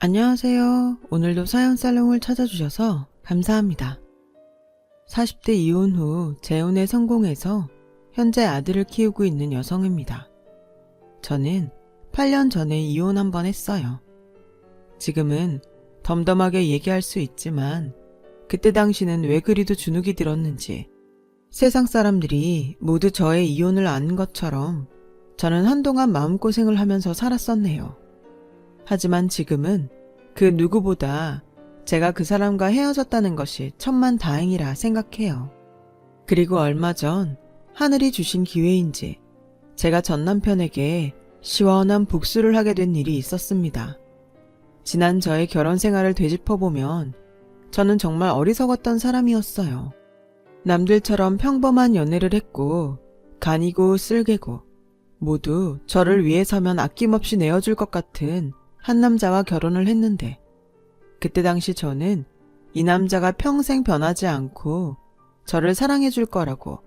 안녕하세요. 오늘도 사연 살롱을 찾아주셔서 감사합니다. 40대 이혼 후 재혼에 성공해서 현재 아들을 키우고 있는 여성입니다. 저는 8년 전에 이혼 한 번 했어요. 지금은 덤덤하게 얘기할 수 있지만 그때 당시는 왜 그리도 주눅이 들었는지 세상 사람들이 모두 저의 이혼을 아는 것처럼 저는 한동안 마음고생을 하면서 살았었네요. 하지만 지금은 그 누구보다 제가 그 사람과 헤어졌다는 것이 천만다행이라 생각해요. 그리고 얼마 전 하늘이 주신 기회인지 제가 전 남편에게 시원한 복수를 하게 된 일이 있었습니다. 지난 저의 결혼 생활을 되짚어보면 저는 정말 어리석었던 사람이었어요. 남들처럼 평범한 연애를 했고 간이고 쓸개고 모두 저를 위해서면 아낌없이 내어줄 것 같은 한 남자와 결혼을 했는데 그때 당시 저는 이 남자가 평생 변하지 않고 저를 사랑해줄 거라고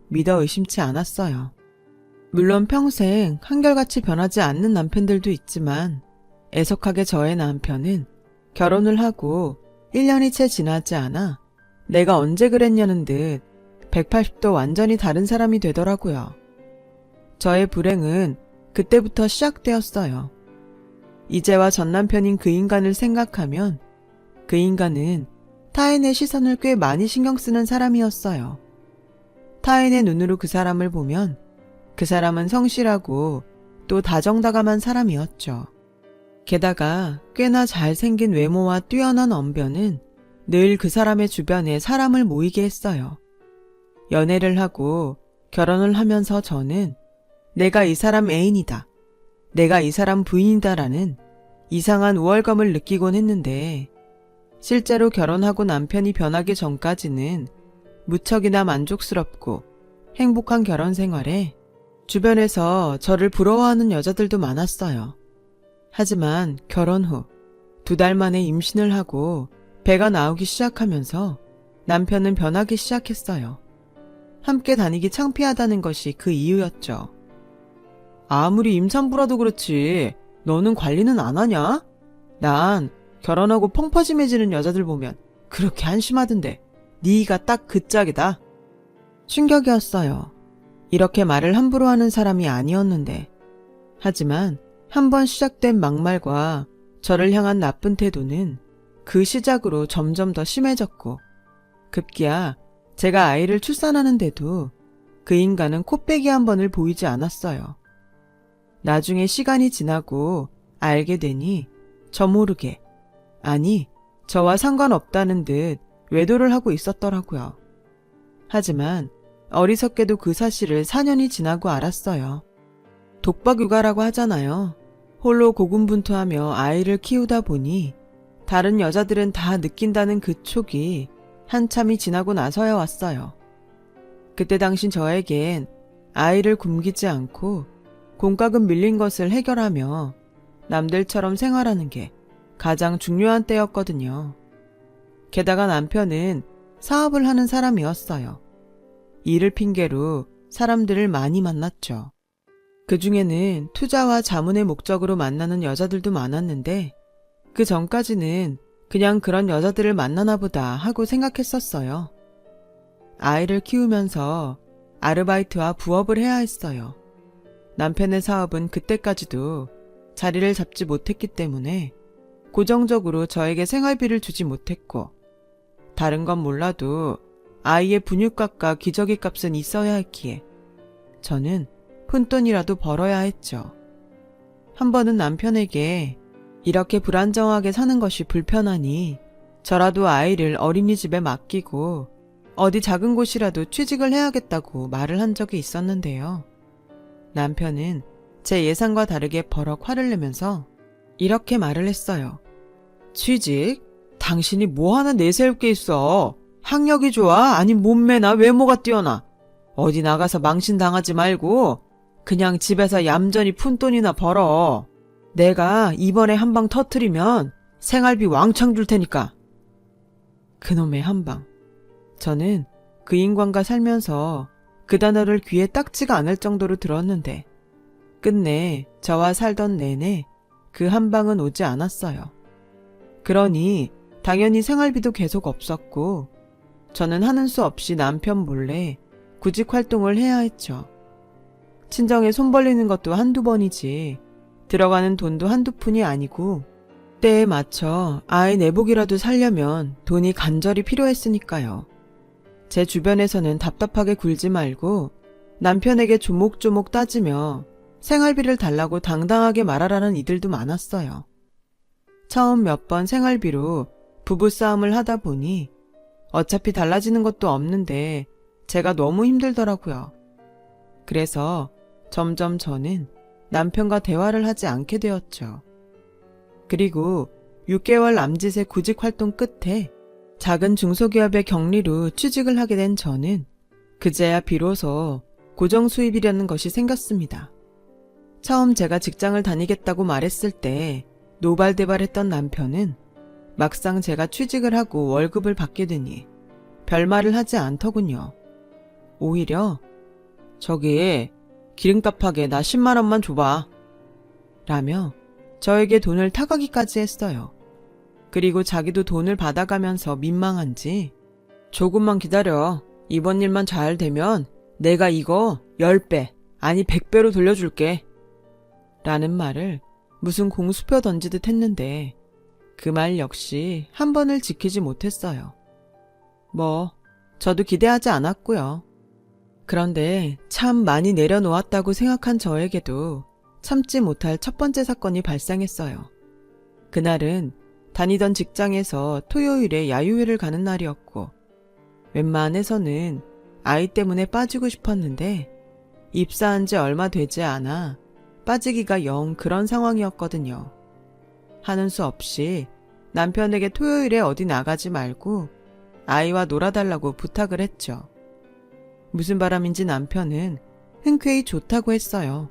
믿어 의심치 않았어요. 물론 평생 한결같이 변하지 않는 남편들도 있지만 애석하게 저의 남편은 결혼을 하고 1년이 채 지나지 않아 내가 언제 그랬냐는 듯 180도 완전히 다른 사람이 되더라고요. 저의 불행은 그때부터 시작되었어요. 이제와 전 남편인 그 인간을 생각하면 그 인간은 타인의 시선을 꽤 많이 신경 쓰는 사람이었어요. 타인의 눈으로 그 사람을 보면 그 사람은 성실하고 또 다정다감한 사람이었죠. 게다가 꽤나 잘생긴 외모와 뛰어난 언변은 늘 그 사람의 주변에 사람을 모이게 했어요. 연애를 하고 결혼을 하면서 저는 내가 이 사람 애인이다, 내가 이 사람 부인이다라는 이상한 우월감을 느끼곤 했는데 실제로 결혼하고 남편이 변하기 전까지는 무척이나 만족스럽고 행복한 결혼 생활에 주변에서 저를 부러워하는 여자들도 많았어요. 하지만 결혼 후 2달 만에 임신을 하고 배가 나오기 시작하면서 남편은 변하기 시작했어요. 함께 다니기 창피하다는 것이 그 이유였죠. 아무리 임산부라도 그렇지 너는 관리는 안 하냐? 난 결혼하고 펑퍼짐해지는 여자들 보면 그렇게 한심하던데 네가 딱 그 짝이다. 충격이었어요. 이렇게 말을 함부로 하는 사람이 아니었는데 하지만 한번 시작된 막말과 저를 향한 나쁜 태도는 그 시작으로 점점 더 심해졌고 급기야 제가 아이를 출산하는데도 그 인간은 코빼기 한 번을 보이지 않았어요. 나중에 시간이 지나고 알게 되니 저 모르게, 아니 저와 상관없다는 듯 외도를 하고 있었더라고요. 하지만 어리석게도 그 사실을 4년이 지나고 알았어요. 독박 육아라고 하잖아요. 홀로 고군분투하며 아이를 키우다 보니 다른 여자들은 다 느낀다는 그 촉이 한참이 지나고 나서야 왔어요. 그때 당신 저에겐 아이를 굶기지 않고 공과금 밀린 것을 해결하며 남들처럼 생활하는 게 가장 중요한 때였거든요. 게다가 남편은 사업을 하는 사람이었어요. 일을 핑계로 사람들을 많이 만났죠. 그 중에는 투자와 자문의 목적으로 만나는 여자들도 많았는데 그 전까지는 그냥 그런 여자들을 만나나 보다 하고 생각했었어요. 아이를 키우면서 아르바이트와 부업을 해야 했어요. 남편의 사업은 그때까지도 자리를 잡지 못했기 때문에 고정적으로 저에게 생활비를 주지 못했고 다른 건 몰라도 아이의 분유값과 기저귀 값은 있어야 했기에 저는 푼돈이라도 벌어야 했죠. 한 번은 남편에게 이렇게 불안정하게 사는 것이 불편하니 저라도 아이를 어린이집에 맡기고 어디 작은 곳이라도 취직을 해야겠다고 말을 한 적이 있었는데요. 남편은 제 예상과 다르게 버럭 화를 내면서 이렇게 말을 했어요. 취직? 당신이 뭐 하나 내세울 게 있어. 학력이 좋아? 아니 몸매나 외모가 뛰어나? 어디 나가서 망신당하지 말고 그냥 집에서 얌전히 푼돈이나 벌어. 내가 이번에 한 방 터트리면 생활비 왕창 줄 테니까. 그놈의 한 방. 저는 그 인간과 살면서 그 단어를 귀에 딱지가 않을 정도로 들었는데 끝내 저와 살던 내내 그 한 방은 오지 않았어요. 그러니 당연히 생활비도 계속 없었고 저는 하는 수 없이 남편 몰래 구직 활동을 해야 했죠. 친정에 손 벌리는 것도 한두 번이지 들어가는 돈도 한두 푼이 아니고 때에 맞춰 아이 내복이라도 살려면 돈이 간절히 필요했으니까요. 제 주변에서는 답답하게 굴지 말고 남편에게 조목조목 따지며 생활비를 달라고 당당하게 말하라는 이들도 많았어요. 처음 몇 번 생활비로 부부싸움을 하다 보니 어차피 달라지는 것도 없는데 제가 너무 힘들더라고요. 그래서 점점 저는 남편과 대화를 하지 않게 되었죠. 그리고 6개월 남짓의 구직 활동 끝에 작은 중소기업의 격리로 취직을 하게 된 저는 그제야 비로소 고정 수입이라는 것이 생겼습니다. 처음 제가 직장을 다니겠다고 말했을 때 노발대발했던 남편은 막상 제가 취직을 하고 월급을 받게 되니 별말을 하지 않더군요. 오히려 저기 기름값하게 나 10만 원만 줘봐 라며 저에게 돈을 타가기까지 했어요. 그리고 자기도 돈을 받아가면서 민망한지 조금만 기다려. 이번 일만 잘 되면 내가 이거 10배 아니 100배로 돌려줄게 라는 말을 무슨 공수표 던지듯 했는데 그 말 역시 한 번을 지키지 못했어요. 저도 기대하지 않았고요. 그런데 참 많이 내려놓았다고 생각한 저에게도 참지 못할 첫 번째 사건이 발생했어요. 그날은 다니던 직장에서 토요일에 야유회를 가는 날이었고 웬만해서는 아이 때문에 빠지고 싶었는데 입사한 지 얼마 되지 않아 빠지기가 영 그런 상황이었거든요. 하는 수 없이 남편에게 토요일에 어디 나가지 말고 아이와 놀아달라고 부탁을 했죠. 무슨 바람인지 남편은 흔쾌히 좋다고 했어요.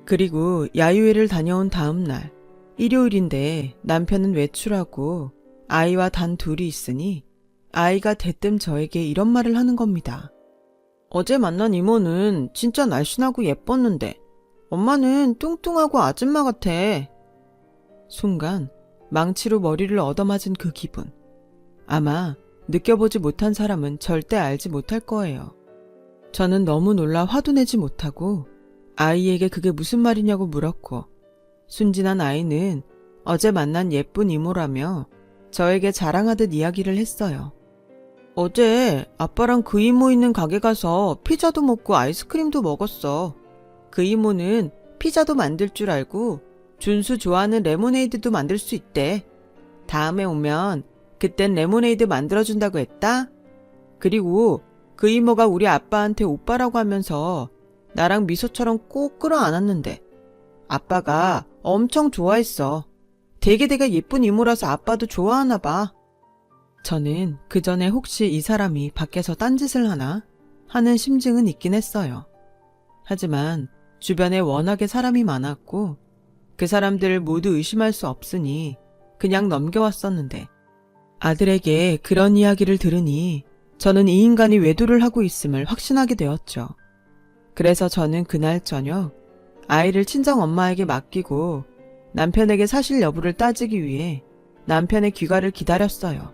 그리고 야유회를 다녀온 다음 날 일요일인데 남편은 외출하고 아이와 단 둘이 있으니 아이가 대뜸 저에게 이런 말을 하는 겁니다. 어제 만난 이모는 진짜 날씬하고 예뻤는데 엄마는 뚱뚱하고 아줌마 같아. 순간 망치로 머리를 얻어맞은 그 기분. 아마 느껴보지 못한 사람은 절대 알지 못할 거예요. 저는 너무 놀라 화도 내지 못하고 아이에게 그게 무슨 말이냐고 물었고 순진한 아이는 어제 만난 예쁜 이모라며 저에게 자랑하듯 이야기를 했어요. 어제 아빠랑 그 이모 있는 가게 가서 피자도 먹고 아이스크림도 먹었어. 그 이모는 피자도 만들 줄 알고 준수 좋아하는 레모네이드도 만들 수 있대. 다음에 오면 그땐 레모네이드 만들어준다고 했다. 그리고 그 이모가 우리 아빠한테 오빠라고 하면서 나랑 미소처럼 꼭 끌어안았는데 아빠가 엄청 좋아했어. 되게 예쁜 이모라서 아빠도 좋아하나 봐. 저는 그 전에 혹시 이 사람이 밖에서 딴짓을 하나 하는 심증은 있긴 했어요. 하지만 주변에 워낙에 사람이 많았고 그 사람들을 모두 의심할 수 없으니 그냥 넘겨왔었는데 아들에게 그런 이야기를 들으니 저는 이 인간이 외도를 하고 있음을 확신하게 되었죠. 그래서 저는 그날 저녁 아이를 친정엄마에게 맡기고 남편에게 사실 여부를 따지기 위해 남편의 귀가를 기다렸어요.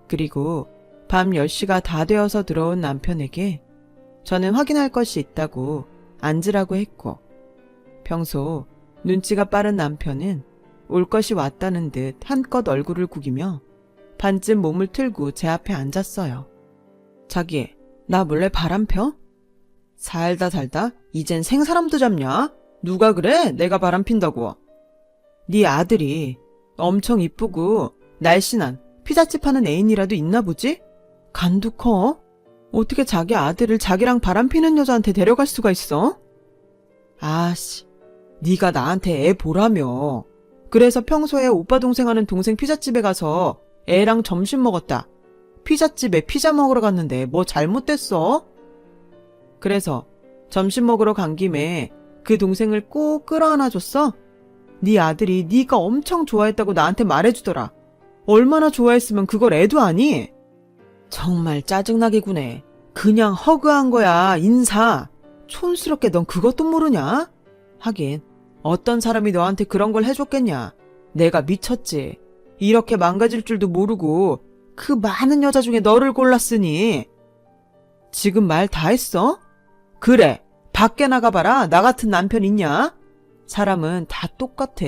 그리고 밤 10시가 다 되어서 들어온 남편에게 저는 확인할 것이 있다고 앉으라고 했고 평소 눈치가 빠른 남편은 올 것이 왔다는 듯 한껏 얼굴을 구기며 반쯤 몸을 틀고 제 앞에 앉았어요. 자기, 나 몰래 바람 펴? 살다 이젠 생사람도 잡냐? 누가 그래? 내가 바람 핀다고. 네 아들이 엄청 이쁘고 날씬한 피자집 하는 애인이라도 있나 보지? 간도 커? 어떻게 자기 아들을 자기랑 바람 피는 여자한테 데려갈 수가 있어? 아씨, 네가 나한테 애 보라며. 그래서 평소에 오빠 동생 하는 동생 피자집에 가서 애랑 점심 먹었다. 피자집에 피자 먹으러 갔는데 뭐 잘못됐어? 그래서 점심 먹으러 간 김에 그 동생을 꼭 끌어안아 줬어? 네 아들이 네가 엄청 좋아했다고 나한테 말해주더라. 얼마나 좋아했으면 그걸 애도 아니? 정말 짜증나게 구네. 그냥 허그한 거야, 인사. 촌스럽게 넌 그것도 모르냐? 하긴 어떤 사람이 너한테 그런 걸 해줬겠냐. 내가 미쳤지. 이렇게 망가질 줄도 모르고 그 많은 여자 중에 너를 골랐으니. 지금 말 다 했어? 그래, 밖에 나가봐라. 나 같은 남편 있냐? 사람은 다 똑같아.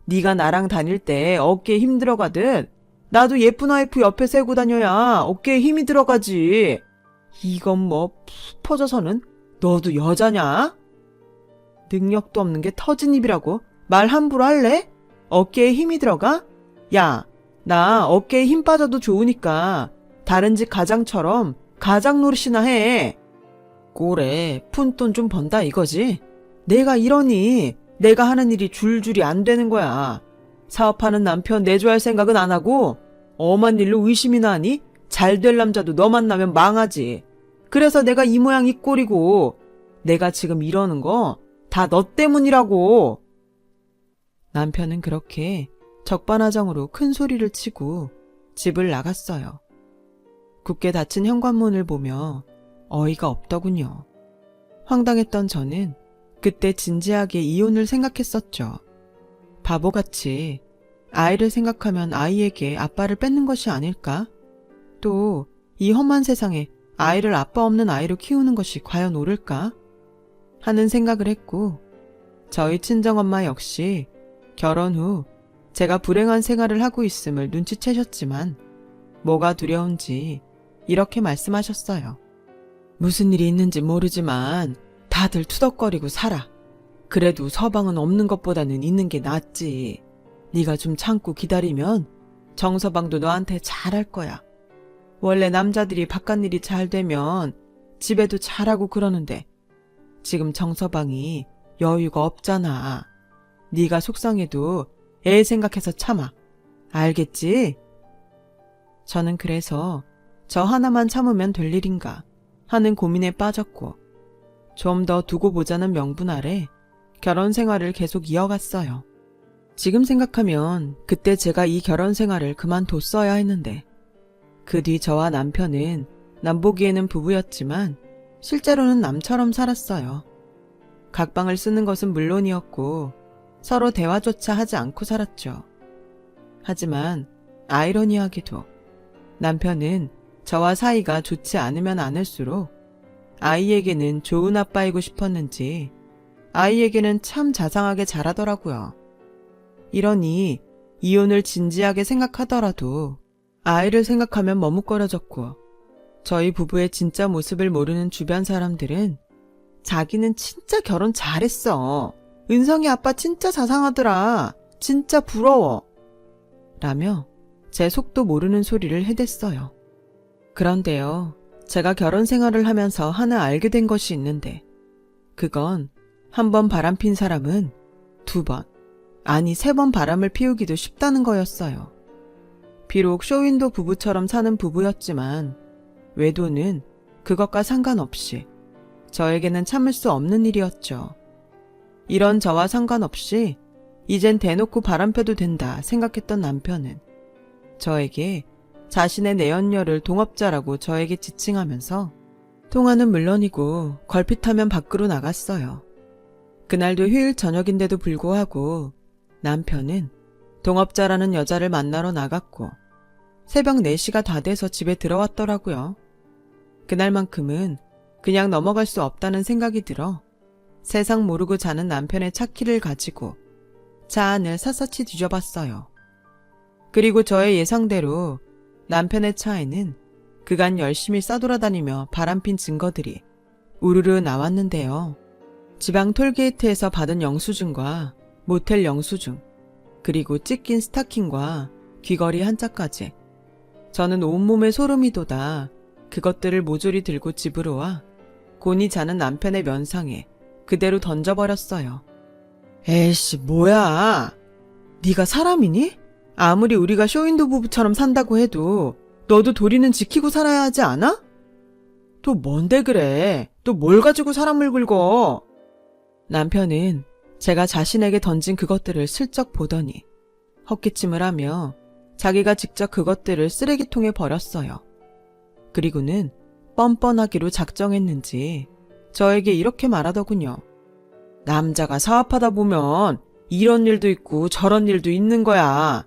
네가 나랑 다닐 때 어깨에 힘 들어가듯 나도 예쁜 와이프 옆에 세고 다녀야 어깨에 힘이 들어가지. 이건 뭐 푹 퍼져서는 너도 여자냐? 능력도 없는 게 터진 입이라고 말 함부로 할래? 어깨에 힘이 들어가? 야, 나 어깨에 힘 빠져도 좋으니까 다른 집 가장처럼 가장 노릇이나 해. 꼴에 푼돈 좀 번다 이거지? 내가 이러니 내가 하는 일이 줄줄이 안 되는 거야. 사업하는 남편 내줘야 할 생각은 안 하고 엄한 일로 의심이나 하니 잘 될 남자도 너 만나면 망하지. 그래서 내가 이 모양 이 꼴이고 내가 지금 이러는 거 다 너 때문이라고. 남편은 그렇게 적반하장으로 큰 소리를 치고 집을 나갔어요. 굳게 닫힌 현관문을 보며 어이가 없더군요. 황당했던 저는 그때 진지하게 이혼을 생각했었죠. 바보같이 아이를 생각하면 아이에게 아빠를 뺏는 것이 아닐까? 또 이 험한 세상에 아이를 아빠 없는 아이로 키우는 것이 과연 옳을까? 하는 생각을 했고, 저희 친정엄마 역시 결혼 후 제가 불행한 생활을 하고 있음을 눈치채셨지만 뭐가 두려운지 이렇게 말씀하셨어요. 무슨 일이 있는지 모르지만 다들 투덕거리고 살아. 그래도 서방은 없는 것보다는 있는 게 낫지. 네가 좀 참고 기다리면 정서방도 너한테 잘할 거야. 원래 남자들이 바깥일이 잘 되면 집에도 잘하고 그러는데 지금 정서방이 여유가 없잖아. 네가 속상해도 애 생각해서 참아. 알겠지? 저는 그래서 저 하나만 참으면 될 일인가 하는 고민에 빠졌고 좀 더 두고 보자는 명분 아래 결혼 생활을 계속 이어갔어요. 지금 생각하면 그때 제가 이 결혼 생활을 그만뒀어야 했는데 그 뒤 저와 남편은 남보기에는 부부였지만 실제로는 남처럼 살았어요. 각방을 쓰는 것은 물론이었고 서로 대화조차 하지 않고 살았죠. 하지만 아이러니하게도 남편은 저와 사이가 좋지 않으면 않을수록 아이에게는 좋은 아빠이고 싶었는지 아이에게는 참 자상하게 잘하더라고요. 이러니 이혼을 진지하게 생각하더라도 아이를 생각하면 머뭇거려졌고 저희 부부의 진짜 모습을 모르는 주변 사람들은 자기는 진짜 결혼 잘했어. 은성이 아빠 진짜 자상하더라. 진짜 부러워. 라며 제 속도 모르는 소리를 해댔어요. 그런데요, 제가 결혼 생활을 하면서 하나 알게 된 것이 있는데 그건 한 번 바람핀 사람은 두 번, 아니 3번 바람을 피우기도 쉽다는 거였어요. 비록 쇼윈도 부부처럼 사는 부부였지만 외도는 그것과 상관없이 저에게는 참을 수 없는 일이었죠. 이런 저와 상관없이 이젠 대놓고 바람펴도 된다 생각했던 남편은 저에게 자신의 내연녀를 동업자라고 저에게 지칭하면서 통화는 물론이고 걸핏하면 밖으로 나갔어요. 그날도 휴일 저녁인데도 불구하고 남편은 동업자라는 여자를 만나러 나갔고 새벽 4시가 다 돼서 집에 들어왔더라고요. 그날만큼은 그냥 넘어갈 수 없다는 생각이 들어 세상 모르고 자는 남편의 차 키를 가지고 차 안을 샅샅이 뒤져봤어요. 그리고 저의 예상대로 남편의 차에는 그간 열심히 싸돌아다니며 바람핀 증거들이 우르르 나왔는데요. 지방 톨게이트에서 받은 영수증과 모텔 영수증, 그리고 찢긴 스타킹과 귀걸이 한 짝까지. 저는 온몸에 소름이 돋아 그것들을 모조리 들고 집으로 와 곤히 자는 남편의 면상에 그대로 던져버렸어요. 에이씨, 뭐야. 네가 사람이니? 아무리 우리가 쇼윈도 부부처럼 산다고 해도 너도 도리는 지키고 살아야 하지 않아? 또 뭔데 그래? 또 뭘 가지고 사람을 긁어? 남편은 제가 자신에게 던진 그것들을 슬쩍 보더니 헛기침을 하며 자기가 직접 그것들을 쓰레기통에 버렸어요. 그리고는 뻔뻔하기로 작정했는지 저에게 이렇게 말하더군요. 남자가 사업하다 보면 이런 일도 있고 저런 일도 있는 거야.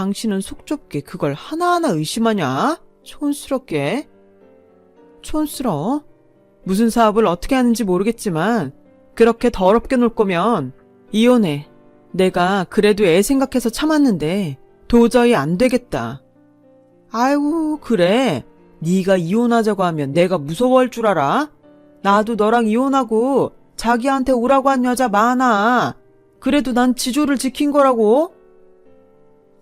당신은 속 좁게 그걸 하나하나 의심하냐? 촌스럽게. 촌스러워? 무슨 사업을 어떻게 하는지 모르겠지만 그렇게 더럽게 놀 거면 이혼해. 내가 그래도 애 생각해서 참았는데 도저히 안 되겠다. 아이고 그래. 네가 이혼하자고 하면 내가 무서워할 줄 알아? 나도 너랑 이혼하고 자기한테 오라고 한 여자 많아. 그래도 난 지조를 지킨 거라고.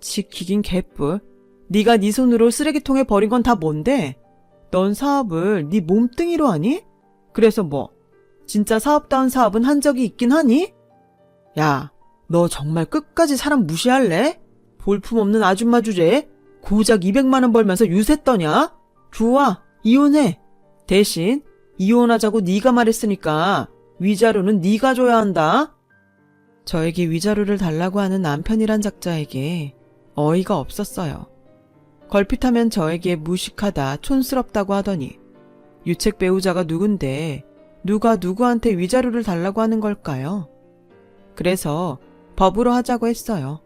지키긴 개뿔. 네가 네 손으로 쓰레기통에 버린 건 다 뭔데? 넌 사업을 네 몸뚱이로 하니? 그래서 뭐 진짜 사업다운 사업은 한 적이 있긴 하니? 야, 너 정말 끝까지 사람 무시할래? 볼품없는 아줌마 주제에 고작 200만 원 벌면서 유세 떠냐? 좋아, 이혼해. 대신 이혼하자고 네가 말했으니까 위자료는 네가 줘야 한다. 저에게 위자료를 달라고 하는 남편이란 작자에게 어이가 없었어요. 걸핏하면 저에게 무식하다, 촌스럽다고 하더니 유책 배우자가 누군데 누가 누구한테 위자료를 달라고 하는 걸까요? 그래서 법으로 하자고 했어요.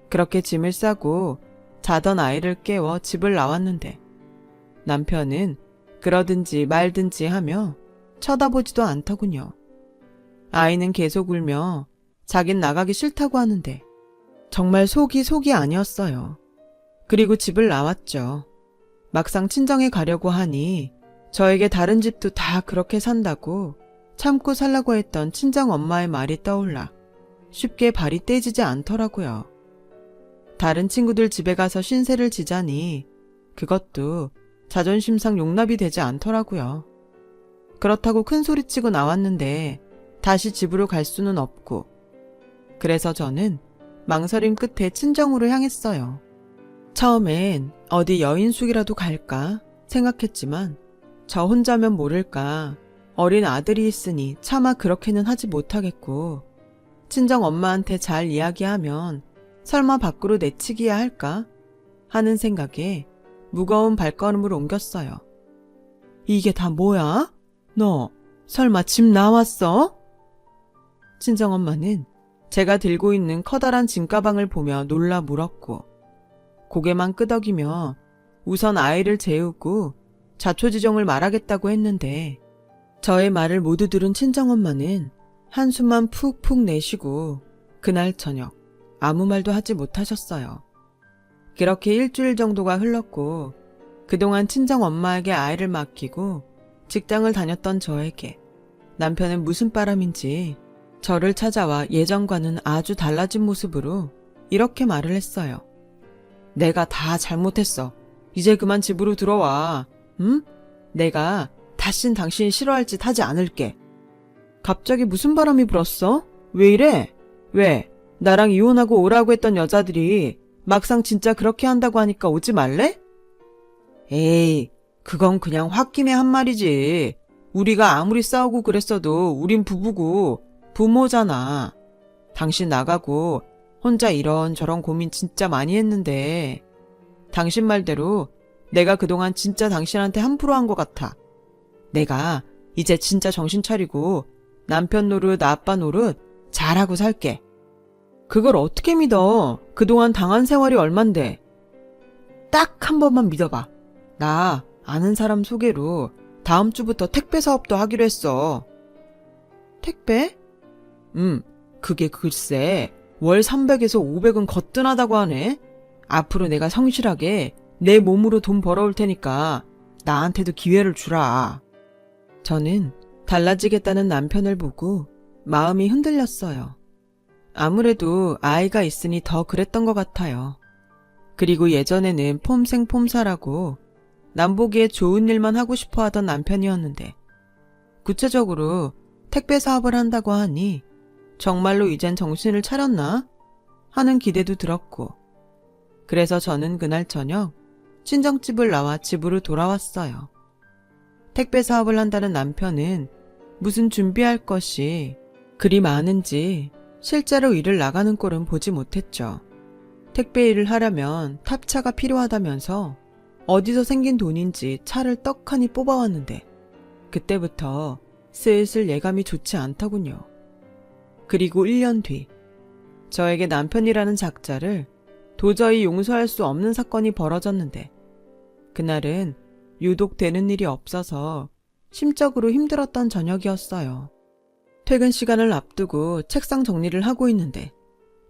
그렇게 짐을 싸고 자던 아이를 깨워 집을 나왔는데 남편은 그러든지 말든지 하며 쳐다보지도 않더군요. 아이는 계속 울며 자긴 나가기 싫다고 하는데 정말 속이 아니었어요. 그리고 집을 나왔죠. 막상 친정에 가려고 하니 저에게 다른 집도 다 그렇게 산다고 참고 살라고 했던 친정 엄마의 말이 떠올라 쉽게 발이 떼지지 않더라고요. 다른 친구들 집에 가서 신세를 지자니 그것도 자존심상 용납이 되지 않더라고요. 그렇다고 큰 소리치고 나왔는데 다시 집으로 갈 수는 없고 그래서 저는 망설임 끝에 친정으로 향했어요. 처음엔 어디 여인숙이라도 갈까 생각했지만 저 혼자면 모를까 어린 아들이 있으니 차마 그렇게는 하지 못하겠고 친정 엄마한테 잘 이야기하면 설마 밖으로 내치기야 할까 하는 생각에 무거운 발걸음을 옮겼어요. 이게 다 뭐야? 너 설마 집 나왔어? 친정엄마는 제가 들고 있는 커다란 짐가방을 보며 놀라 물었고 고개만 끄덕이며 우선 아이를 재우고 자초지종을 말하겠다고 했는데 저의 말을 모두 들은 친정엄마는 한숨만 푹푹 내쉬고 그날 저녁 아무 말도 하지 못하셨어요. 그렇게 일주일 정도가 흘렀고 그동안 친정엄마에게 아이를 맡기고 직장을 다녔던 저에게 남편은 무슨 바람인지 저를 찾아와 예전과는 아주 달라진 모습으로 이렇게 말을 했어요. 내가 다 잘못했어. 이제 그만 집으로 들어와. 응? 내가 다신 당신 싫어할 짓 하지 않을게. 갑자기 무슨 바람이 불었어? 왜 이래? 왜? 나랑 이혼하고 오라고 했던 여자들이 막상 진짜 그렇게 한다고 하니까 오지 말래? 에이, 그건 그냥 홧김에 한 말이지. 우리가 아무리 싸우고 그랬어도 우린 부부고 부모잖아. 당신 나가고 혼자 이런저런 고민 진짜 많이 했는데 당신 말대로 내가 그동안 진짜 당신한테 함부로 한 것 같아. 내가 이제 진짜 정신 차리고 남편 노릇, 아빠 노릇 잘하고 살게. 그걸 어떻게 믿어? 그동안 당한 세월이 얼만데. 딱 한 번만 믿어봐. 나 아는 사람 소개로 다음 주부터 택배 사업도 하기로 했어. 택배? 그게 글쎄 월 300에서 500은 거뜬하다고 하네. 앞으로 내가 성실하게 내 몸으로 돈 벌어올 테니까 나한테도 기회를 주라. 저는 달라지겠다는 남편을 보고 마음이 흔들렸어요. 아무래도 아이가 있으니 더 그랬던 것 같아요. 그리고 예전에는 폼생폼사라고 남보기에 좋은 일만 하고 싶어 하던 남편이었는데 구체적으로 택배 사업을 한다고 하니 정말로 이젠 정신을 차렸나 하는 기대도 들었고 그래서 저는 그날 저녁 친정집을 나와 집으로 돌아왔어요. 택배 사업을 한다는 남편은 무슨 준비할 것이 그리 많은지 실제로 일을 나가는 꼴은 보지 못했죠. 택배 일을 하려면 탑차가 필요하다면서 어디서 생긴 돈인지 차를 떡하니 뽑아왔는데 그때부터 슬슬 예감이 좋지 않더군요. 그리고 1년 뒤 저에게 남편이라는 작자를 도저히 용서할 수 없는 사건이 벌어졌는데 그날은 유독 되는 일이 없어서 심적으로 힘들었던 저녁이었어요. 퇴근 시간을 앞두고 책상 정리를 하고 있는데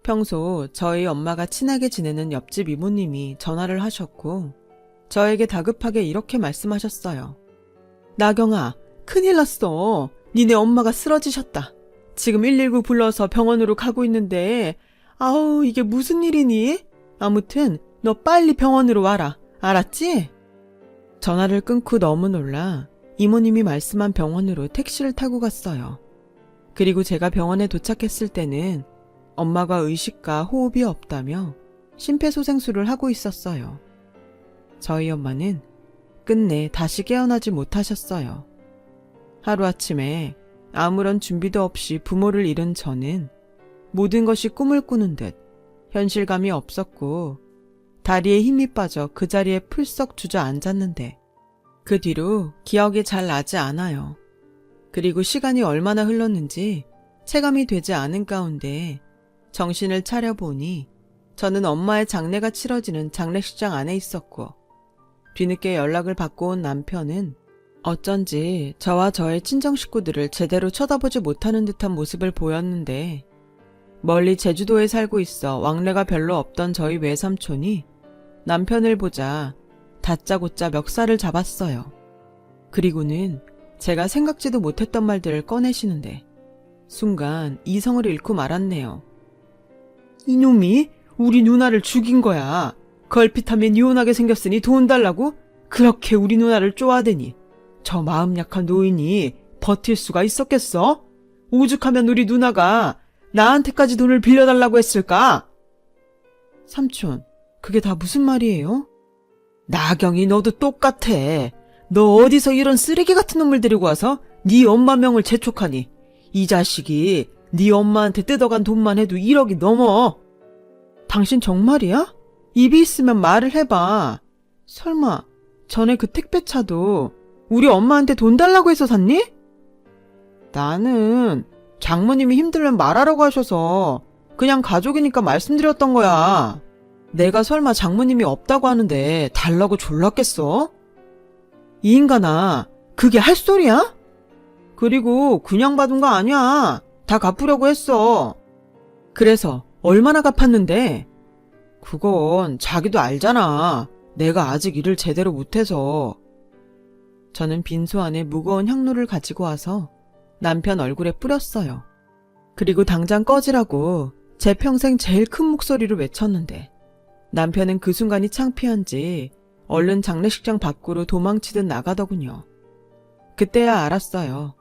평소 저희 엄마가 친하게 지내는 옆집 이모님이 전화를 하셨고 저에게 다급하게 이렇게 말씀하셨어요. 나경아, 큰일 났어. 니네 엄마가 쓰러지셨다. 지금 119 불러서 병원으로 가고 있는데 아우 이게 무슨 일이니? 아무튼 너 빨리 병원으로 와라. 알았지? 전화를 끊고 너무 놀라 이모님이 말씀한 병원으로 택시를 타고 갔어요. 그리고 제가 병원에 도착했을 때는 엄마가 의식과 호흡이 없다며 심폐소생술을 하고 있었어요. 저희 엄마는 끝내 다시 깨어나지 못하셨어요. 하루아침에 아무런 준비도 없이 부모를 잃은 저는 모든 것이 꿈을 꾸는 듯 현실감이 없었고 다리에 힘이 빠져 그 자리에 풀썩 주저앉았는데 그 뒤로 기억이 잘 나지 않아요. 그리고 시간이 얼마나 흘렀는지 체감이 되지 않은 가운데 정신을 차려보니 저는 엄마의 장례가 치러지는 장례식장 안에 있었고 뒤늦게 연락을 받고 온 남편은 어쩐지 저와 저의 친정 식구들을 제대로 쳐다보지 못하는 듯한 모습을 보였는데 멀리 제주도에 살고 있어 왕래가 별로 없던 저희 외삼촌이 남편을 보자 다짜고짜 멱살을 잡았어요. 그리고는 제가 생각지도 못했던 말들을 꺼내시는데 순간 이성을 잃고 말았네요. 이놈이 우리 누나를 죽인 거야. 걸핏하면 이혼하게 생겼으니 돈 달라고? 그렇게 우리 누나를 쪼아대니 저 마음 약한 노인이 버틸 수가 있었겠어? 오죽하면 우리 누나가 나한테까지 돈을 빌려달라고 했을까? 삼촌, 그게 다 무슨 말이에요? 나경이 너도 똑같아. 너 어디서 이런 쓰레기 같은 놈을 데리고 와서 네 엄마 명을 재촉하니 이 자식이 네 엄마한테 뜯어간 돈만 해도 1억이 넘어. 당신 정말이야? 입이 있으면 말을 해봐. 설마 전에 그 택배차도 우리 엄마한테 돈 달라고 해서 샀니? 나는 장모님이 힘들면 말하라고 하셔서 그냥 가족이니까 말씀드렸던 거야. 내가 설마 장모님이 없다고 하는데 달라고 졸랐겠어? 이 인간아, 그게 할 소리야? 그리고 그냥 받은 거 아니야. 다 갚으려고 했어. 그래서 얼마나 갚았는데? 그건 자기도 알잖아. 내가 아직 일을 제대로 못해서. 저는 빈소 안에 무거운 향로를 가지고 와서 남편 얼굴에 뿌렸어요. 그리고 당장 꺼지라고 제 평생 제일 큰 목소리로 외쳤는데 남편은 그 순간이 창피한지 얼른 장례식장 밖으로 도망치듯 나가더군요. 그때야 알았어요.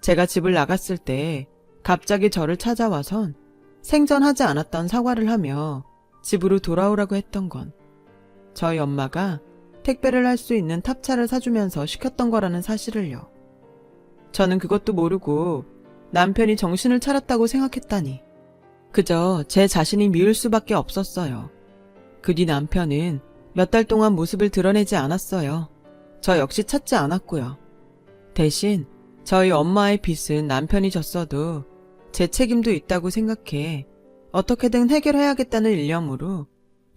제가 집을 나갔을 때 갑자기 저를 찾아와선 생전하지 않았던 사과를 하며 집으로 돌아오라고 했던 건 저희 엄마가 택배를 할 수 있는 탑차를 사주면서 시켰던 거라는 사실을요. 저는 그것도 모르고 남편이 정신을 차렸다고 생각했다니 그저 제 자신이 미울 수밖에 없었어요. 그 뒤 남편은 몇 달 동안 모습을 드러내지 않았어요. 저 역시 찾지 않았고요. 대신 저희 엄마의 빚은 남편이 졌어도 제 책임도 있다고 생각해 어떻게든 해결해야겠다는 일념으로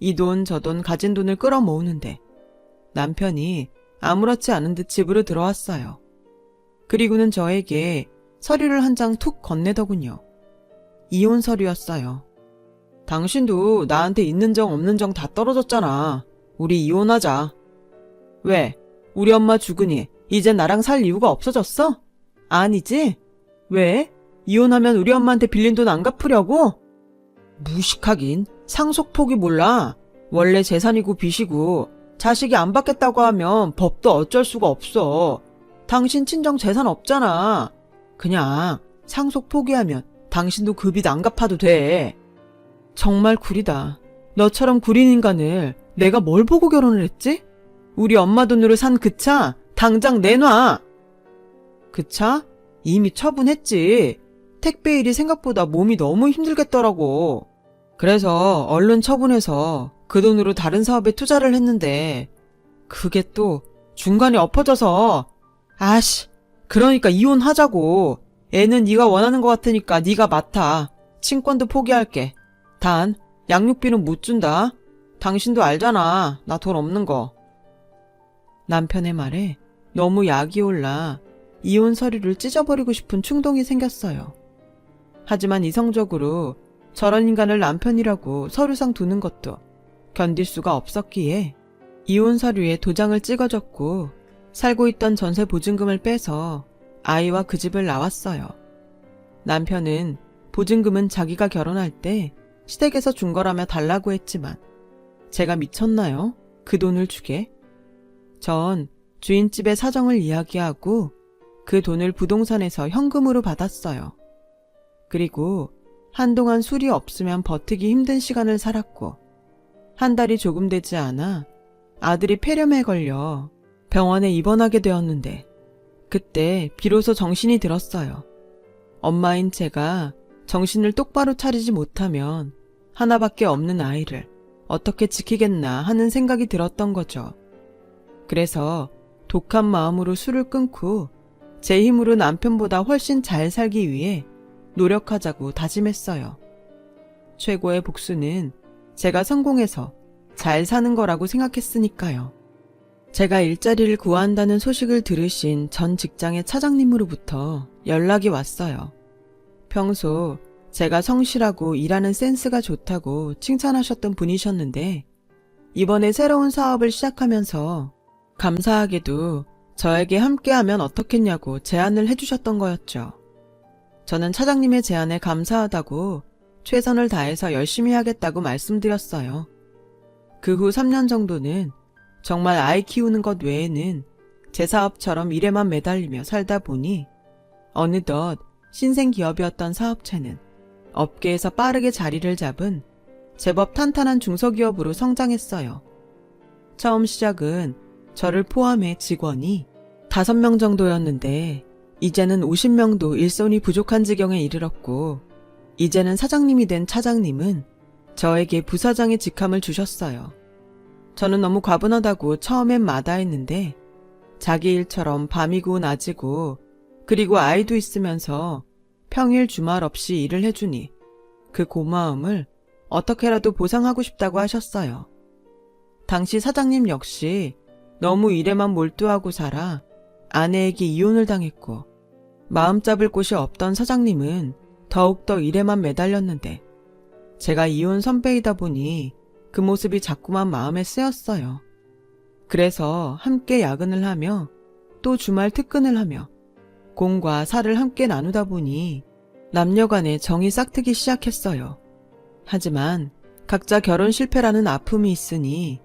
이 돈 저 돈 가진 돈을 끌어모으는데 남편이 아무렇지 않은 듯 집으로 들어왔어요. 그리고는 저에게 서류를 한 장 툭 건네더군요. 이혼 서류였어요. 당신도 나한테 있는 정 없는 정 다 떨어졌잖아. 우리 이혼하자. 왜? 우리 엄마 죽으니 이제 나랑 살 이유가 없어졌어? 아니지? 왜? 이혼하면 우리 엄마한테 빌린 돈 안 갚으려고? 무식하긴 상속폭이 몰라. 원래 재산이고 빚이고 자식이 안 받겠다고 하면 법도 어쩔 수가 없어. 당신 친정 재산 없잖아. 그냥 상속 포기하면 당신도 그 빚 안 갚아도 돼. 정말 구리다. 너처럼 구린 인간을 내가 뭘 보고 결혼을 했지? 우리 엄마 돈으로 산 그 차 당장 내놔. 그 차? 이미 처분했지. 택배 일이 생각보다 몸이 너무 힘들겠더라고. 그래서 얼른 처분해서 그 돈으로 다른 사업에 투자를 했는데 그게 또 중간에 엎어져서 아씨, 그러니까 이혼하자고. 애는 네가 원하는 것 같으니까 네가 맡아. 친권도 포기할게. 단 양육비는 못 준다. 당신도 알잖아. 나 돈 없는 거. 남편의 말에 너무 약이 올라 이혼 서류를 찢어버리고 싶은 충동이 생겼어요. 하지만 이성적으로 저런 인간을 남편이라고 서류상 두는 것도 견딜 수가 없었기에 이혼 서류에 도장을 찍어줬고 살고 있던 전세 보증금을 빼서 아이와 그 집을 나왔어요. 남편은 보증금은 자기가 결혼할 때 시댁에서 준 거라며 달라고 했지만 제가 미쳤나요? 그 돈을 주게? 전 주인집의 사정을 이야기하고 그 돈을 부동산에서 현금으로 받았어요. 그리고 한동안 술이 없으면 버티기 힘든 시간을 살았고 한 달이 조금 되지 않아 아들이 폐렴에 걸려 병원에 입원하게 되었는데 그때 비로소 정신이 들었어요. 엄마인 제가 정신을 똑바로 차리지 못하면 하나밖에 없는 아이를 어떻게 지키겠나 하는 생각이 들었던 거죠. 그래서 독한 마음으로 술을 끊고 제 힘으로 남편보다 훨씬 잘 살기 위해 노력하자고 다짐했어요. 최고의 복수는 제가 성공해서 잘 사는 거라고 생각했으니까요. 제가 일자리를 구한다는 소식을 들으신 전 직장의 차장님으로부터 연락이 왔어요. 평소 제가 성실하고 일하는 센스가 좋다고 칭찬하셨던 분이셨는데 이번에 새로운 사업을 시작하면서 감사하게도 저에게 함께하면 어떻겠냐고 제안을 해주셨던 거였죠. 저는 차장님의 제안에 감사하다고 최선을 다해서 열심히 하겠다고 말씀드렸어요. 그 후 3년 정도는 정말 아이 키우는 것 외에는 제 사업처럼 일에만 매달리며 살다 보니 어느덧 신생 기업이었던 사업체는 업계에서 빠르게 자리를 잡은 제법 탄탄한 중소기업으로 성장했어요. 처음 시작은 저를 포함해 직원이 5명 정도였는데 이제는 50명도 일손이 부족한 지경에 이르렀고 이제는 사장님이 된 차장님은 저에게 부사장의 직함을 주셨어요. 저는 너무 과분하다고 처음엔 마다했는데 자기 일처럼 밤이고 낮이고 그리고 아이도 있으면서 평일 주말 없이 일을 해주니 그 고마움을 어떻게라도 보상하고 싶다고 하셨어요. 당시 사장님 역시 너무 일에만 몰두하고 살아 아내에게 이혼을 당했고 마음 잡을 곳이 없던 사장님은 더욱더 일에만 매달렸는데 제가 이혼 선배이다 보니 그 모습이 자꾸만 마음에 쓰였어요. 그래서 함께 야근을 하며 또 주말 특근을 하며 공과 사를 함께 나누다 보니 남녀간의 정이 싹트기 시작했어요. 하지만 각자 결혼 실패라는 아픔이 있으니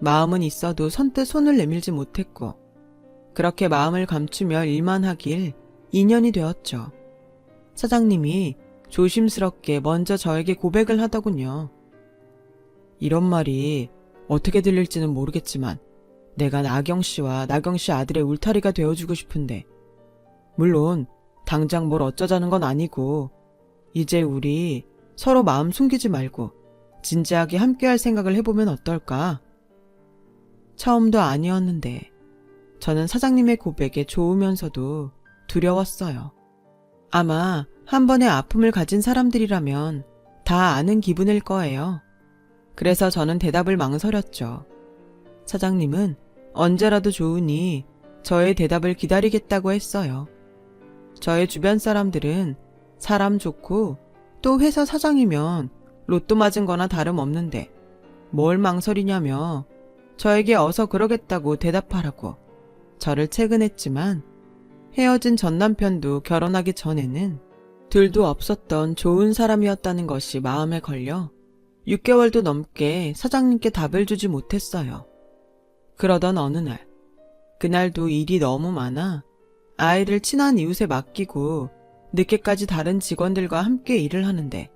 마음은 있어도 선뜻 손을 내밀지 못했고 그렇게 마음을 감추며 일만 하길 2년이 되었죠. 사장님이 조심스럽게 먼저 저에게 고백을 하더군요. 이런 말이 어떻게 들릴지는 모르겠지만 내가 나경 씨와 나경 씨 아들의 울타리가 되어주고 싶은데 물론 당장 뭘 어쩌자는 건 아니고 이제 우리 서로 마음 숨기지 말고 진지하게 함께할 생각을 해보면 어떨까? 처음도 아니었는데 저는 사장님의 고백에 좋으면서도 두려웠어요. 아마 한 번의 아픔을 가진 사람들이라면 다 아는 기분일 거예요. 그래서 저는 대답을 망설였죠. 사장님은 언제라도 좋으니 저의 대답을 기다리겠다고 했어요. 저의 주변 사람들은 사람 좋고 또 회사 사장이면 로또 맞은 거나 다름없는데 뭘 망설이냐며 저에게 어서 그러겠다고 대답하라고 저를 채근했지만 헤어진 전 남편도 결혼하기 전에는 둘도 없었던 좋은 사람이었다는 것이 마음에 걸려 6개월도 넘게 사장님께 답을 주지 못했어요. 그러던 어느 날, 그날도 일이 너무 많아 아이를 친한 이웃에 맡기고 늦게까지 다른 직원들과 함께 일을 하는데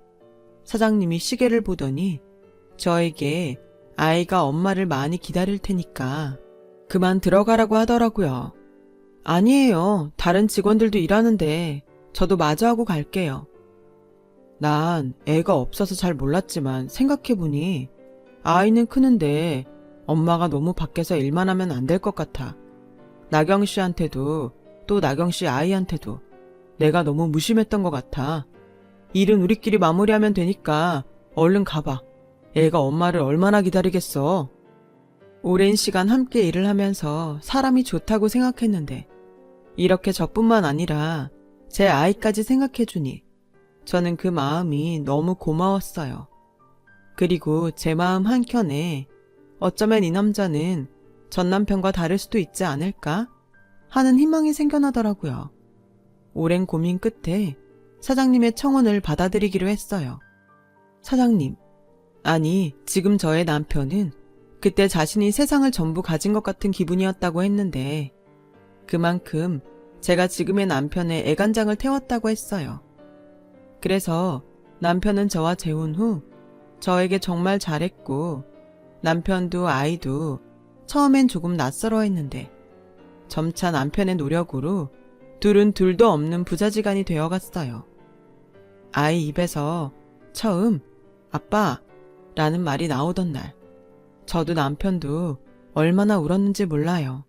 사장님이 시계를 보더니 저에게 아이가 엄마를 많이 기다릴 테니까 그만 들어가라고 하더라고요. 아니에요. 다른 직원들도 일하는데 저도 마주하고 갈게요. 난 애가 없어서 잘 몰랐지만 생각해보니 아이는 크는데 엄마가 너무 밖에서 일만 하면 안 될 것 같아. 나경 씨한테도 또 나경 씨 아이한테도 내가 너무 무심했던 것 같아. 일은 우리끼리 마무리하면 되니까 얼른 가봐. 애가 엄마를 얼마나 기다리겠어. 오랜 시간 함께 일을 하면서 사람이 좋다고 생각했는데 이렇게 저뿐만 아니라 제 아이까지 생각해주니 저는 그 마음이 너무 고마웠어요. 그리고 제 마음 한켠에 어쩌면 이 남자는 전 남편과 다를 수도 있지 않을까 하는 희망이 생겨나더라고요. 오랜 고민 끝에 사장님의 청혼을 받아들이기로 했어요. 사장님, 아니 지금 저의 남편은 그때 자신이 세상을 전부 가진 것 같은 기분이었다고 했는데 그만큼 제가 지금의 남편의 애간장을 태웠다고 했어요. 그래서 남편은 저와 재혼 후 저에게 정말 잘했고 남편도 아이도 처음엔 조금 낯설어 했는데 점차 남편의 노력으로 둘은 둘도 없는 부자지간이 되어갔어요. 아이 입에서 처음 아빠 라는 말이 나오던 날 저도 남편도 얼마나 울었는지 몰라요.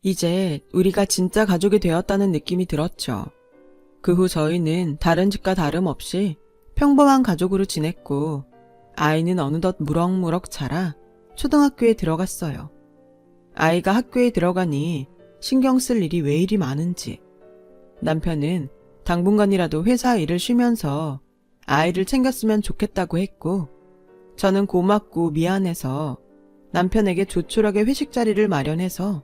이제 우리가 진짜 가족이 되었다는 느낌이 들었죠. 그 후 저희는 다른 집과 다름없이 평범한 가족으로 지냈고 아이는 어느덧 무럭무럭 자라 초등학교에 들어갔어요. 아이가 학교에 들어가니 신경 쓸 일이 왜 이리 많은지 남편은 당분간이라도 회사 일을 쉬면서 아이를 챙겼으면 좋겠다고 했고 저는 고맙고 미안해서 남편에게 조촐하게 회식 자리를 마련해서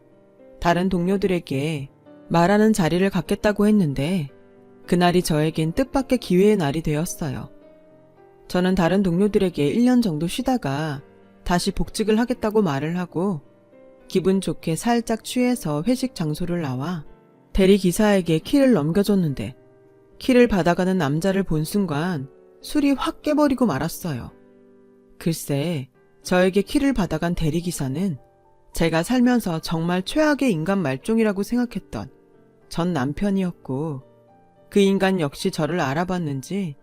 다른 동료들에게 말하는 자리를 갖겠다고 했는데 그날이 저에겐 뜻밖의 기회의 날이 되었어요. 저는 다른 동료들에게 1년 정도 쉬다가 다시 복직을 하겠다고 말을 하고 기분 좋게 살짝 취해서 회식 장소를 나와 대리기사에게 키를 넘겨줬는데 키를 받아가는 남자를 본 순간 술이 확 깨버리고 말았어요. 글쎄, 저에게 키를 받아간 대리기사는 제가 살면서 정말 최악의 인간 말종이라고 생각했던 전 남편이었고 그 인간 역시 저를 알아봤는지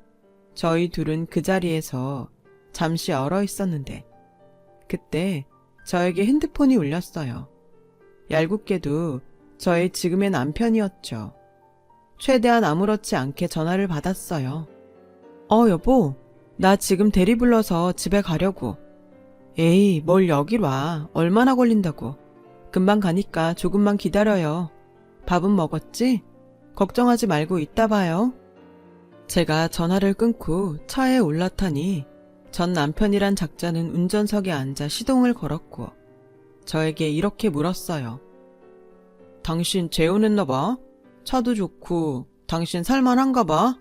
저희 둘은 그 자리에서 잠시 얼어 있었는데 그때 저에게 핸드폰이 울렸어요. 얄궂게도 저의 지금의 남편이었죠. 최대한 아무렇지 않게 전화를 받았어요. 여보, 나 지금 대리 불러서 집에 가려고. 에이, 뭘 여길 와. 얼마나 걸린다고. 금방 가니까 조금만 기다려요. 밥은 먹었지? 걱정하지 말고 이따 봐요. 제가 전화를 끊고 차에 올라타니 전 남편이란 작자는 운전석에 앉아 시동을 걸었고 저에게 이렇게 물었어요. 당신 재혼했나 봐? 차도 좋고 당신 살만한가 봐?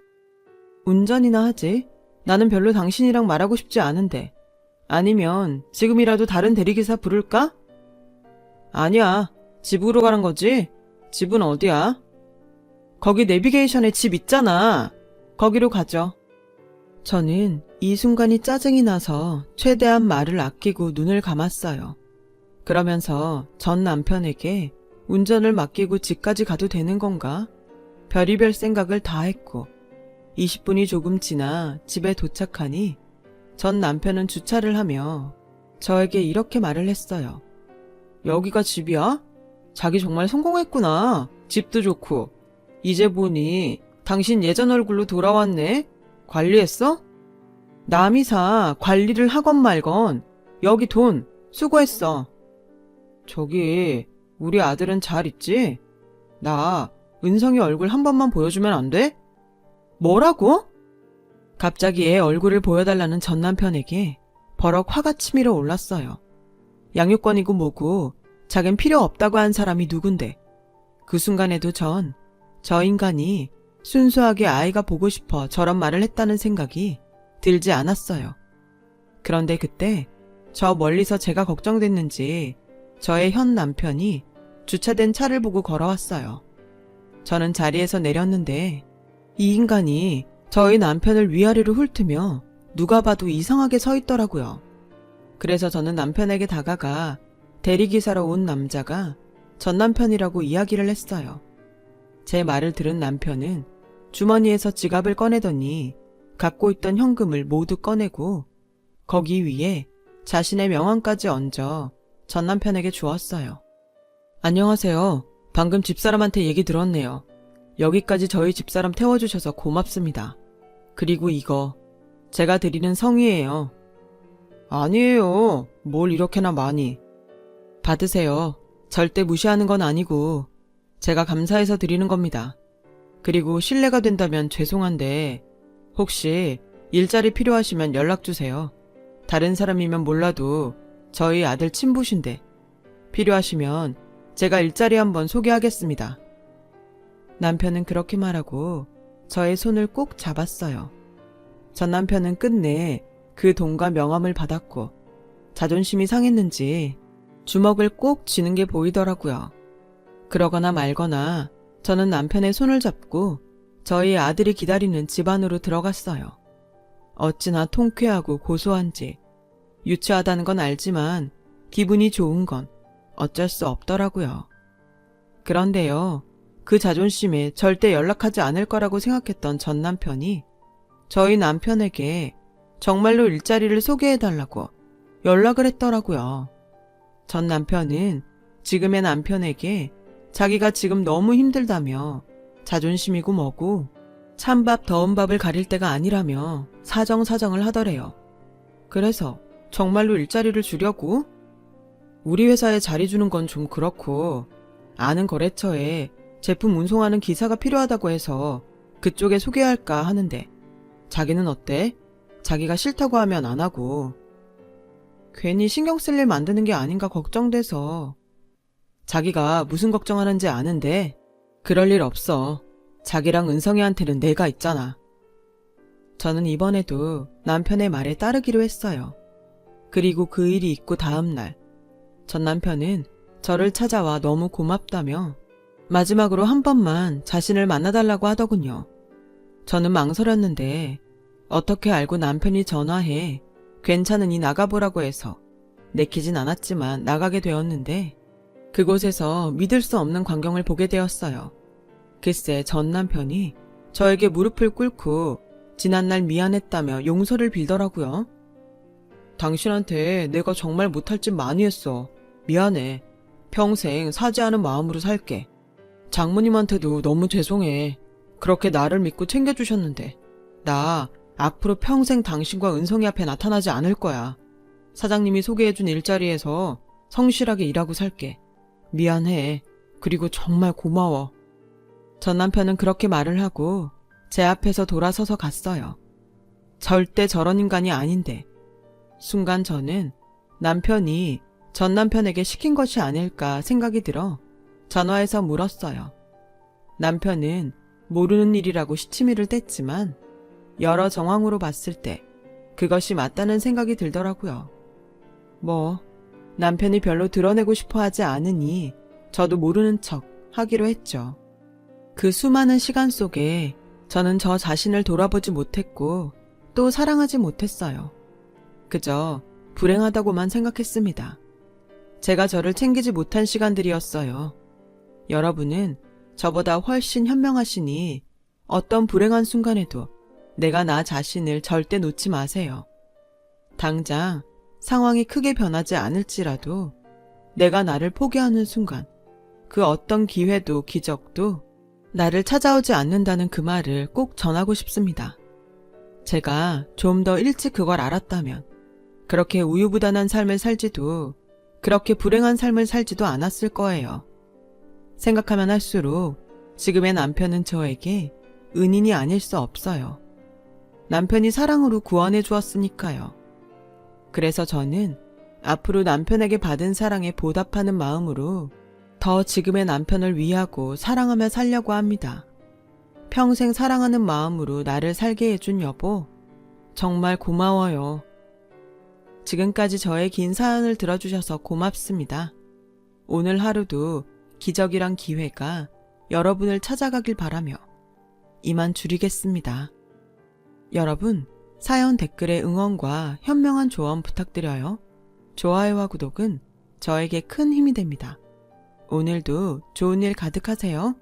운전이나 하지. 나는 별로 당신이랑 말하고 싶지 않은데. 아니면 지금이라도 다른 대리기사 부를까? 아니야. 집으로 가는 거지? 집은 어디야? 거기 내비게이션에 집 있잖아. 거기로 가죠. 저는 이 순간이 짜증이 나서 최대한 말을 아끼고 눈을 감았어요. 그러면서 전 남편에게 운전을 맡기고 집까지 가도 되는 건가? 별의별 생각을 다 했고 20분이 조금 지나 집에 도착하니 전 남편은 주차를 하며 저에게 이렇게 말을 했어요. 여기가 집이야? 자기 정말 성공했구나. 집도 좋고. 이제 보니 당신 예전 얼굴로 돌아왔네. 관리했어? 남이사 관리를 하건 말건 여기 돈 수고했어. 저기 우리 아들은 잘 있지? 나 은성이 얼굴 한 번만 보여주면 안 돼? 뭐라고? 갑자기 애 얼굴을 보여달라는 전 남편에게 버럭 화가 치밀어 올랐어요. 양육권이고 뭐고 자긴 필요 없다고 한 사람이 누군데. 그 순간에도 저 인간이 순수하게 아이가 보고 싶어 저런 말을 했다는 생각이 들지 않았어요. 그런데 그때 저 멀리서 제가 걱정됐는지 저의 현 남편이 주차된 차를 보고 걸어왔어요. 저는 자리에서 내렸는데 이 인간이 저희 남편을 위아래로 훑으며 누가 봐도 이상하게 서 있더라고요. 그래서 저는 남편에게 다가가 대리기사로 온 남자가 전 남편이라고 이야기를 했어요. 제 말을 들은 남편은 주머니에서 지갑을 꺼내더니 갖고 있던 현금을 모두 꺼내고 거기 위에 자신의 명함까지 얹어 전 남편에게 주었어요. 안녕하세요. 방금 집사람한테 얘기 들었네요. 여기까지 저희 집사람 태워주셔서 고맙습니다. 그리고 이거 제가 드리는 성의예요. 아니에요. 뭘 이렇게나 많이. 받으세요. 절대 무시하는 건 아니고 제가 감사해서 드리는 겁니다. 그리고 실례가 된다면 죄송한데 혹시 일자리 필요하시면 연락 주세요. 다른 사람이면 몰라도 저희 아들 친부신데 필요하시면 제가 일자리 한번 소개하겠습니다. 남편은 그렇게 말하고 저의 손을 꼭 잡았어요. 전 남편은 끝내 그 돈과 명함을 받았고 자존심이 상했는지 주먹을 꼭 쥐는 게 보이더라고요. 그러거나 말거나 저는 남편의 손을 잡고 저희 아들이 기다리는 집 안으로 들어갔어요. 어찌나 통쾌하고 고소한지 유치하다는 건 알지만 기분이 좋은 건 어쩔 수 없더라고요. 그런데요, 그 자존심에 절대 연락하지 않을 거라고 생각했던 전 남편이 저희 남편에게 정말로 일자리를 소개해달라고 연락을 했더라고요. 전 남편은 지금의 남편에게 자기가 지금 너무 힘들다며 자존심이고 뭐고 찬밥 더운 밥을 가릴 때가 아니라며 사정사정을 하더래요. 그래서 정말로 일자리를 주려고? 우리 회사에 자리 주는 건 좀 그렇고 아는 거래처에 제품 운송하는 기사가 필요하다고 해서 그쪽에 소개할까 하는데 자기는 어때? 자기가 싫다고 하면 안 하고. 괜히 신경 쓸 일 만드는 게 아닌가 걱정돼서. 자기가 무슨 걱정하는지 아는데 그럴 일 없어. 자기랑 은성이한테는 내가 있잖아. 저는 이번에도 남편의 말에 따르기로 했어요. 그리고 그 일이 있고 다음 날 전 남편은 저를 찾아와 너무 고맙다며 마지막으로 한 번만 자신을 만나달라고 하더군요. 저는 망설였는데 어떻게 알고 남편이 전화해 괜찮으니 나가보라고 해서 내키진 않았지만 나가게 되었는데 그곳에서 믿을 수 없는 광경을 보게 되었어요. 글쎄 전 남편이 저에게 무릎을 꿇고 지난날 미안했다며 용서를 빌더라고요. 당신한테 내가 정말 못할 짓 많이 했어. 미안해. 평생 사죄하는 마음으로 살게. 장모님한테도 너무 죄송해. 그렇게 나를 믿고 챙겨주셨는데 나 앞으로 평생 당신과 은성이 앞에 나타나지 않을 거야. 사장님이 소개해준 일자리에서 성실하게 일하고 살게. 미안해. 그리고 정말 고마워. 전 남편은 그렇게 말을 하고 제 앞에서 돌아서서 갔어요. 절대 저런 인간이 아닌데 순간 저는 남편이 전 남편에게 시킨 것이 아닐까 생각이 들어 전화해서 물었어요. 남편은 모르는 일이라고 시치미를 뗐지만 여러 정황으로 봤을 때 그것이 맞다는 생각이 들더라고요. 뭐 남편이 별로 드러내고 싶어 하지 않으니 저도 모르는 척 하기로 했죠. 그 수많은 시간 속에 저는 저 자신을 돌아보지 못했고 또 사랑하지 못했어요. 그저 불행하다고만 생각했습니다. 제가 저를 챙기지 못한 시간들이었어요. 여러분은 저보다 훨씬 현명하시니 어떤 불행한 순간에도 내가 나 자신을 절대 놓지 마세요. 당장 상황이 크게 변하지 않을지라도 내가 나를 포기하는 순간 그 어떤 기회도 기적도 나를 찾아오지 않는다는 그 말을 꼭 전하고 싶습니다. 제가 좀 더 일찍 그걸 알았다면 그렇게 우유부단한 삶을 살지도 그렇게 불행한 삶을 살지도 않았을 거예요. 생각하면 할수록 지금의 남편은 저에게 은인이 아닐 수 없어요. 남편이 사랑으로 구원해 주었으니까요. 그래서 저는 앞으로 남편에게 받은 사랑에 보답하는 마음으로 더 지금의 남편을 위하고 사랑하며 살려고 합니다. 평생 사랑하는 마음으로 나를 살게 해준 여보, 정말 고마워요. 지금까지 저의 긴 사연을 들어주셔서 고맙습니다. 오늘 하루도 기적이란 기회가 여러분을 찾아가길 바라며 이만 줄이겠습니다. 여러분, 사연 댓글에 응원과 현명한 조언 부탁드려요. 좋아요와 구독은 저에게 큰 힘이 됩니다. 오늘도 좋은 일 가득하세요.